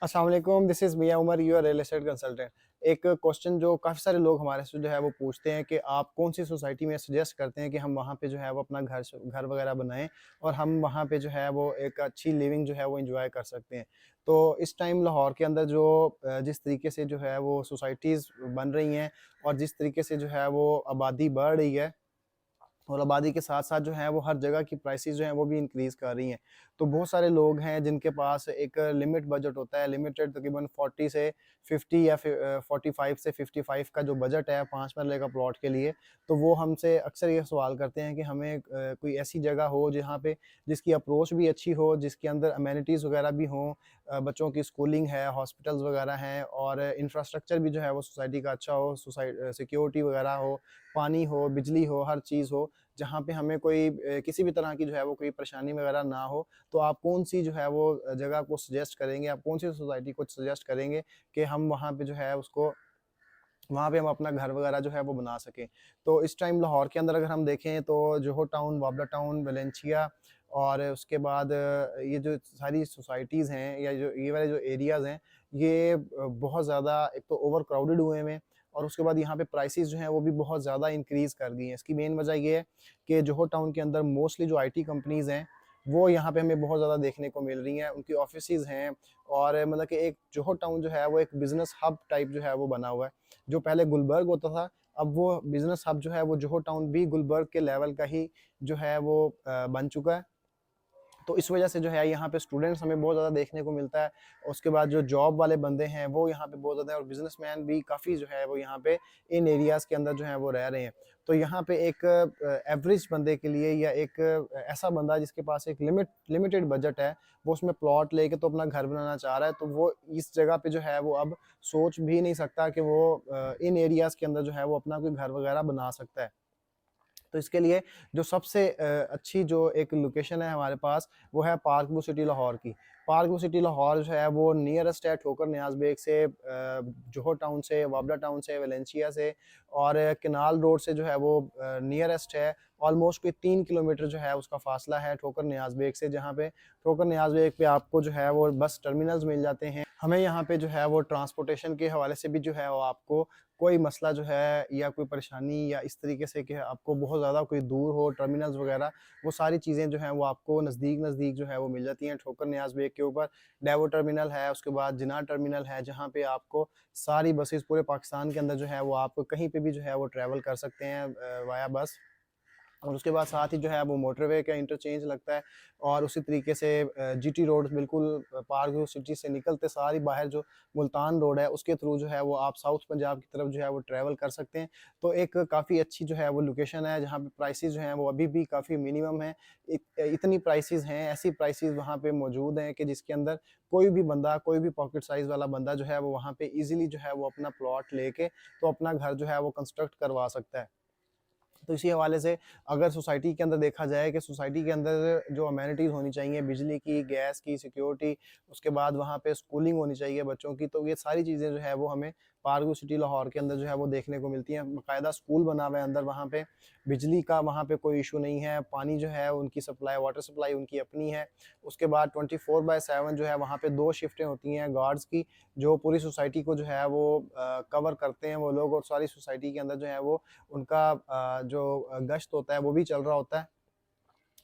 अस्सलाम वालेकुम, this is Mian Umar, your real estate consultant. एक क्वेश्चन जो काफ़ी सारे लोग हमारे से जो है वो पूछते हैं कि आप कौन-सी सोसाइटी में सजेस्ट करते हैं कि हम वहाँ पे जो है वो अपना घर वगैरह बनाएँ और हम वहाँ पे जो है वो एक अच्छी लिविंग जो है वो एन्जॉय कर सकते हैं। तो इस टाइम लाहौर के अंदर जो जिस तरीके से जो है वो सोसाइटीज़ बन रही हैं और जिस तरीके से जो है वो आबादी बढ़ रही है और आबादी के साथ-साथ जो है वो हर जगह की प्राइसेज़ जो हैं वो भी इंक्रीज़ कर रही हैं। तो बहुत सारे लोग हैं जिनके पास एक लिमिट बजट होता है, लिमिटेड तकरीबन 40 से 50 या 45 से 55 का जो बजट है 5 मरले का प्लॉट के लिए, तो वो हमसे अक्सर ये सवाल करते हैं कि हमें कोई ऐसी जगह हो जहाँ पे जिसकी अप्रोच भी अच्छी हो, जिसके अंदर अमेनिटीज़ वगैरह भी हों, बच्चों की स्कूलिंग है, हॉस्पिटल्स वगैरह हैं और इंफ्रास्ट्रक्चर भी जो है वो सोसाइटी का अच्छा हो, सिक्योरिटी वगैरह हो, पानी हो, बिजली हो, हर चीज़ हो, जहाँ पे हमें कोई किसी भी तरह की जो है वो कोई परेशानी वगैरह ना हो। तो आप कौन-सी जो है वो जगह को सजेस्ट करेंगे? आप कौन-सी सोसाइटी को सजेस्ट करेंगे कि हम वहाँ पे जो है उसको वहाँ पे हम अपना घर वगैरह जो है वो बना सकें? तो इस टाइम लाहौर के अंदर अगर हम देखें तो जोहो टाउन, वाबला टाउन, वेलेंशिया और उसके बाद ये जो सारी सोसाइटीज़ हैं या जो ये वाले जो एरियाज़ हैं, ये बहुत ज़्यादा एक तो ओवर क्राउडेड हुए हुए हैं और उसके बाद यहाँ पे प्राइसेज़ जो हैं वो भी बहुत ज़्यादा इंक्रीज़ कर दी हैं। इसकी मेन वजह ये है कि जोहो टाउन के अंदर मोस्टली जो आईटी कंपनीज़ हैं, वो यहाँ पे हमें बहुत ज़्यादा देखने को मिल रही हैं। उनकी ऑफ़िसेज़ हैं और मतलब कि एक जोहो टाउन जो है वो एक बिज़नेस हब टाइप जो है वो बना हुआ है। जो पहले गुलबर्ग होता था, अब वो बिज़नेस हब जो है वो जोहो टाउन भी गुलबर्ग के लेवल का ही जो है वो बन चुका है। तो इस वजह से जो है यहाँ पे स्टूडेंट्स हमें बहुत ज़्यादा देखने को मिलता है। उसके बाद जो जॉब वाले बंदे हैं वो यहाँ पे बहुत ज़्यादा है और बिज़नेसमैन भी काफ़ी जो है वो यहाँ पे इन एरियाज़ के अंदर जो है वो रह रहे हैं। तो यहाँ पे एक एवरेज बंदे के लिए या एक ऐसा बंदा जिसके पास एक लिमिटेड बजट है, वो उसमें प्लॉट लेके तो अपना घर बनाना चाह रहा है, तो वो इस जगह पे जो है वो अब सोच भी नहीं सकता कि वो इन एरियाज़ के अंदर जो है वो अपना कोई घर वगैरह बना सकता है। तो इसके लिए जो सबसे अच्छी जो एक लोकेशन है हमारे पास, वो है पार्क व्यू सिटी लाहौर की। पार्क व्यू सिटी लाहौर जो है वो नियरेस्ट है ठोकर नियाज़ बेग से, जोहो टाउन से, वाबला टाउन से, वेलेंशिया से और केनाल रोड से जो है वो नियरेस्ट है। ऑलमोस्ट कोई 3 किलोमीटर जो है उसका फ़ासला है ठोकर नियाज़ बेग से, जहाँ पे ठोकर नियाज़ बेग पे आपको जो है वो बस टर्मिनल्स मिल जाते हैं। हमें यहाँ पे जो है वो ट्रांसपोर्टेशन के हवाले से भी जो है वो आपको कोई मसला जो है या कोई परेशानी या इस तरीके से कि आपको बहुत ज़्यादा कोई दूर हो टर्मिनल्स वगैरह, वो सारी चीज़ें जो हैं वो आपको नज़दीक-नज़दीक जो है वो मिल जाती हैं। ठोकर नियाज़ बेग के ऊपर डेवो टर्मिनल है, उसके बाद जिनाह टर्मिनल है, जहाँ पे आपको सारी बसेज़ पूरे पाकिस्तान के अंदर जो है वो आप कहीं पे भी जो है वो ट्रैवल कर सकते हैं वाया बस। और उसके बाद साथ ही जो है वो मोटरवे का इंटरचेंज लगता है और उसी तरीके से जीटी रोड बिल्कुल पार्क व्यू सिटी से निकलते सारी बाहर जो मुल्तान रोड है उसके थ्रू जो है वो आप साउथ पंजाब की तरफ जो है वो ट्रैवल कर सकते हैं। तो एक काफ़ी अच्छी जो है वो लोकेशन है जहाँ पे प्राइसेस जो हैं वो अभी भी काफ़ी मिनिमम है। इतनी प्राइसेस हैं, ऐसी प्राइसेस वहाँ पे मौजूद हैं कि जिसके अंदर कोई भी बंदा, कोई भी पॉकेट साइज़ वाला बंदा जो है वो वहाँ पे ईज़िली जो है वो अपना प्लॉट लेके तो अपना घर जो है वो कंस्ट्रक्ट करवा सकता है। तो इसी हवाले से अगर सोसाइटी के अंदर देखा जाए कि सोसाइटी के अंदर जो अमेनिटीज़ होनी चाहिए, बिजली की, गैस की, सिक्योरिटी, उसके बाद वहाँ पे स्कूलिंग होनी चाहिए बच्चों की, तो ये सारी चीज़ें जो है वो हमें पार्क व्यू सिटी लाहौर के अंदर जो है वो देखने को मिलती हैं। बाकायदा स्कूल बना हुआ है अंदर वहाँ पे, बिजली का वहाँ पे कोई इश्यू नहीं है, पानी जो है उनकी सप्लाई, वाटर सप्लाई उनकी अपनी है। उसके बाद 24/7 जो है वहाँ पे 2 शिफ्टें होती हैं गार्ड्स की, जो पूरी सोसाइटी को जो है वो कवर करते हैं वो लोग और सारी सोसाइटी के अंदर जो है वो उनका जो गश्त होता है वो भी चल रहा होता है।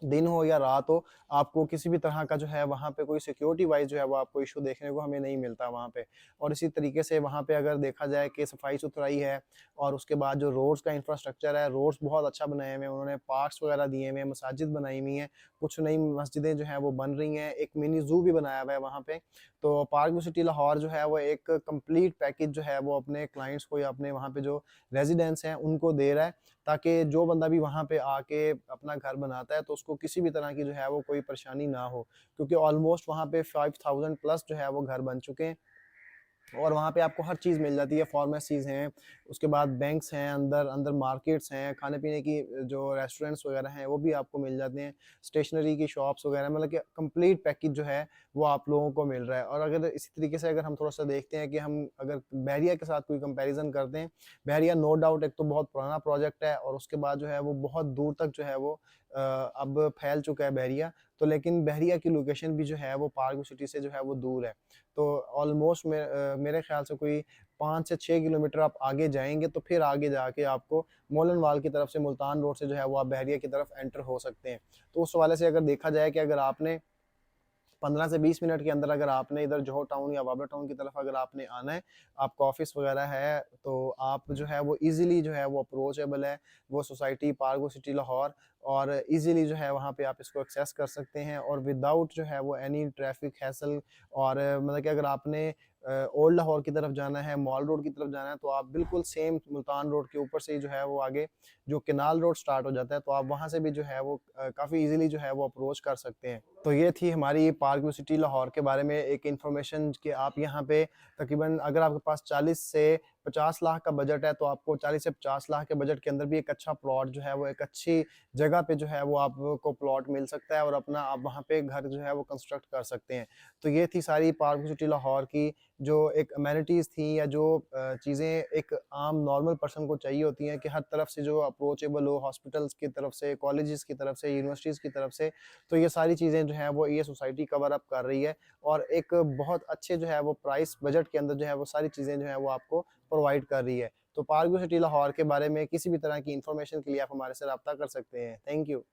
दिन हो या रात हो, आपको किसी भी तरह का जो है वहाँ पे कोई सिक्योरिटी वाइज़ जो है वो आपको इश्यू देखने को हमें नहीं मिलता वहाँ पे। और इसी तरीके से वहाँ पे अगर देखा जाए कि सफाई-सुथराई है और उसके बाद जो रोड्स का इंफ्रास्ट्रक्चर है, रोड्स बहुत अच्छा बनाए हुए हैं, उन्होंने पार्क्स वगैरह दिए हुए हैं, मसाजिद बनाई हुई हैं, कुछ नई मस्जिदें जो हैं वो बन रही हैं, एक मिनी ज़ू भी बनाया हुआ है वहाँ पे। तो पार्क व्यू सिटी लाहौर जो है वो एक कंप्लीट पैकेज जो है वो अपने क्लाइंट्स को या अपने वहाँ पे जो रेज़िडेंट्स हैं उनको दे रहा है, ताकि जो बंदा भी वहाँ पे आके अपना घर बनाता है तो उसको किसी भी तरह की जो है वो कोई परेशानी ना हो। क्योंकि ऑलमोस्ट वहाँ पे 5000 प्लस जो है वो घर बन चुके हैं। और वहाँ पे आपको हर चीज़ मिल जाती है, फार्मेसीज़ हैं, उसके बाद बैंक्स हैं, अंदर अंदर मार्केट्स हैं, खाने-पीने की जो रेस्टोरेंट्स वगैरह हैं, वो भी आपको मिल जाते हैं, स्टेशनरी की शॉप्स वगैरह मतलब कि कंप्लीट पैकेज जो है, वो आप लोगों को मिल रहा है। और अगर इसी तरीके से अगर हम थोड़ा-सा देखते हैं कि हम अगर बहरिया के साथ कोई कंपैरिज़न करते हैं, बहरिया नो डाउट एक तो बहुत पुराना प्रोजेक्ट है और उसके बाद जो है वो बहुत दूर तक जो है वो अब फैल चुका है बहरिया, तो लेकिन बहरिया की लोकेशन भी जो है वो पार्क सिटी से जो है वो दूर है। तो ऑलमोस्ट मेरे ख़्याल से कोई 5 से 6 किलोमीटर आप आगे जाएँगे तो फिर आगे जाके आपको मोलनवाल की तरफ से मुल्तान रोड से जो है वो आप बहरिया की तरफ एंटर हो सकते हैं। तो उस हवाले से अगर देखा जाए कि अगर आपने 15 से 20 मिनट के अंदर अगर आपने इधर जोहर टाउन या बाबरा टाउन की तरफ अगर आपने आना है, आपका ऑफ़िस वग़ैरह है, तो आप जो है वो ईज़िली जो है वो अप्रोचेबल है, वो सोसाइटी पार्को सिटी लाहौर, और ईज़िली जो है वहाँ पे आप इसको एक्सेस कर सकते हैं और विदाउट जो है वो एनी ट्रैफ़िक हैसल, और मतलब कि अगर आपने ओल्ड लाहौर की तरफ जाना है, मॉल रोड की तरफ जाना है, तो आप बिल्कुल सेम मुल्तान रोड के ऊपर से ही जो है वो आगे जो केनाल रोड स्टार्ट हो जाता है, तो आप वहाँ से भी जो है वो काफ़ी ईज़िली जो है वो अप्रोच कर सकते हैं। तो ये थी हमारी पार्क व्यू सिटी लाहौर के बारे में एक इन्फॉर्मेशन कि आप यहाँ पे तकरीबन अगर आपके पास 40 से 50 लाख का बजट है, तो आपको 40 से 50 लाख के बजट के अंदर भी एक अच्छा प्लॉट जो है वो एक अच्छी जगह पे जो है वो आपको प्लॉट मिल सकता है और अपना आप वहाँ पे घर जो है वो कंस्ट्रक्ट कर सकते हैं। तो ये थी सारी पार्क व्यू सिटी लाहौर की जो एक अमेनिटीज़ थी, या जो चीज़ें एक आम नॉर्मल पर्सन को चाहिए होती हैं कि हर तरफ से जो अप्रोचेबल हो, हॉस्पिटल्स की तरफ से, कॉलेजेस की तरफ से, यूनिवर्सिटीज़ की तरफ से। तो ये सारी चीज़ें जो हैं वो ये सोसाइटी कवर अप कर रही है, और एक बहुत अच्छे जो है वो प्राइस बजट के अंदर जो है वो सारी चीज़ें जो हैं वो आपको प्रोवाइड कर रही है। तो पार्क व्यू सिटी लाहौर के बारे में किसी भी तरह की इन्फॉर्मेशन के लिए आप हमारे से राब्ता कर सकते हैं। Thank you.